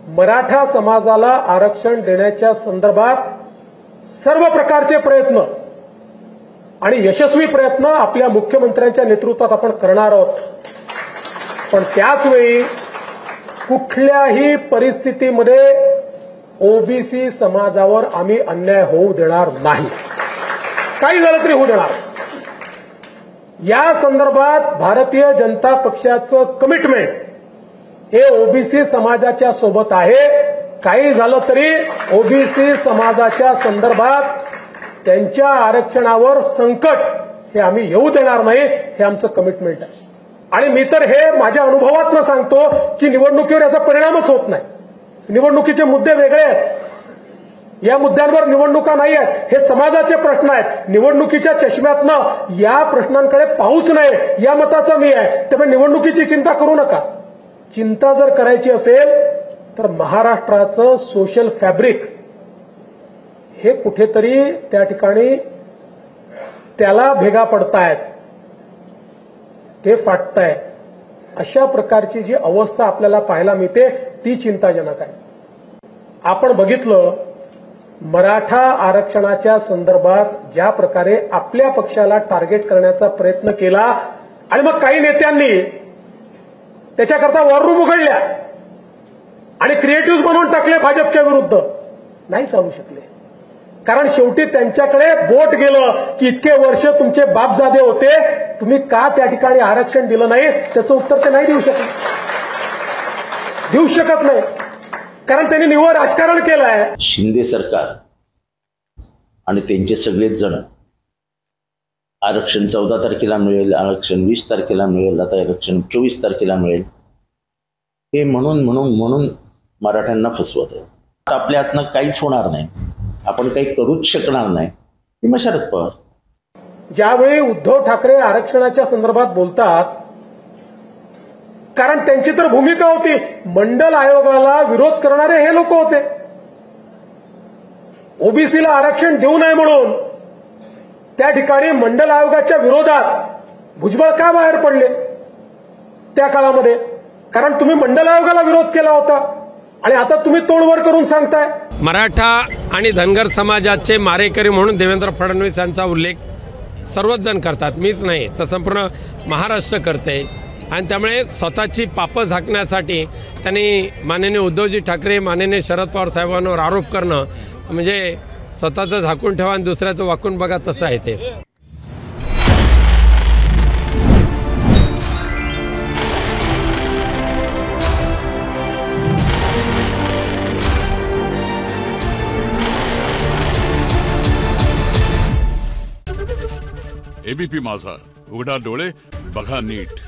मराठा समाजाला आरक्षण देण्याच्या संदर्भात सर्व प्रकारचे प्रयत्न आणि यशस्वी प्रयत्न आपल्या मुख्यमंत्र्यांच्या नेतृत्वात आपण करणार आहोत। पण त्याच वेळी कुठल्याही परिस्थितीमध्ये ओबीसी समाजावर आम्ही अन्याय होऊ देणार नाही, काही झालं तरी होऊ देणार। या संदर्भात भारतीय जनता पक्षाचं कमिटमेंट हे ओबीसी समाजाच्या सोबत आहे। काही झालं तरी ओबीसी समाजाच्या संदर्भात त्यांच्या आरक्षणावर संकट हे आम्ही येऊ देणार नाही, हे आमचं कमिटमेंट आहे। आणि मी तर हे माझ्या अनुभवातनं सांगतो की निवडणुकीवर याचा परिणामच होत नाही। निवडणुकीचे मुद्दे वेगळे आहेत, या मुद्द्यांवर निवडणुका नाही आहेत, हे समाजाचे प्रश्न आहेत। निवडणुकीच्या चष्म्यातनं या प्रश्नांकडे पाहूच नये या मताचा मी आहे। त्यामुळे निवडणुकीची चिंता करू नका। चिंता जर करायची असेल तर महाराष्ट्राचं सोशल फॅब्रिक हे कुठेतरी त्या ठिकाणी त्याला भेगा पडतायत, ते फाटताय। अशा प्रकारची जी अवस्था आपल्याला पाहायला मिळते ती चिंताजनक आहे। आपण बघितलं मराठा आरक्षणाच्या संदर्भात ज्या प्रकारे आपल्या पक्षाला टार्गेट करण्याचा प्रयत्न केला आणि मग काही नेत्यांनी त्याच्याकरता वॉर रूम उघडल्या आणि क्रिएटिव्ह बनवून टाकले भाजपच्या विरुद्ध, नाही चालू शकले। कारण शेवटी त्यांच्याकडे बोट गेलं की इतके वर्ष तुमचे बापजादे होते, तुम्ही का त्या ठिकाणी आरक्षण दिलं नाही, त्याचं उत्तर ते नाही देऊ शकत नाही, कारण त्यांनी निव्वळ राजकारण केलं आहे। शिंदे सरकार आणि त्यांचे सगळेच जण आरक्षण 14 तारखेला मिळेल, आरक्षण 20 तारखेला मिळेल, आता आरक्षण 24 तारखेला मिळेल, हे म्हणून मराठ्यांना फसवत आहे। आपल्या हातनं काहीच होणार नाही, आपण काही करूच शकणार नाही, हे मग शरद पवार। ज्यावेळी उद्धव ठाकरे आरक्षणाच्या संदर्भात बोलतात, कारण त्यांची तर भूमिका होती मंडल आयोगाला विरोध करणारे हे लोक होते। ओबीसीला आरक्षण देऊ नये म्हणून त्या ठिकाणी मंडल आयोगाच्या विरोधात भुजबळ का बाहेर पडले त्या काळामध्ये? कारण तुम्ही मंडल आयोगाला विरोध केला होता आणि आता तुम्ही तोंडवर करून सांगताय। मराठा आणि धनगर समाजाचे मारेकरी म्हणून देवेंद्र फडणवीस यांचा उल्लेख सर्वच जण करतात, मीच नाही तर संपूर्ण महाराष्ट्र करते। आणि त्यामुळे स्वतःची पापं झाकण्यासाठी त्यांनी माननीय उद्धवजी ठाकरे, माननीय शरद पवार साहेबांवर आरोप करणं म्हणजे स्वतःचं झाकून ठेवा आणि दुसऱ्याचं वाकून बघा, तसं आहे ते। एबीपी माझा, उघडा डोळे बघा नीट।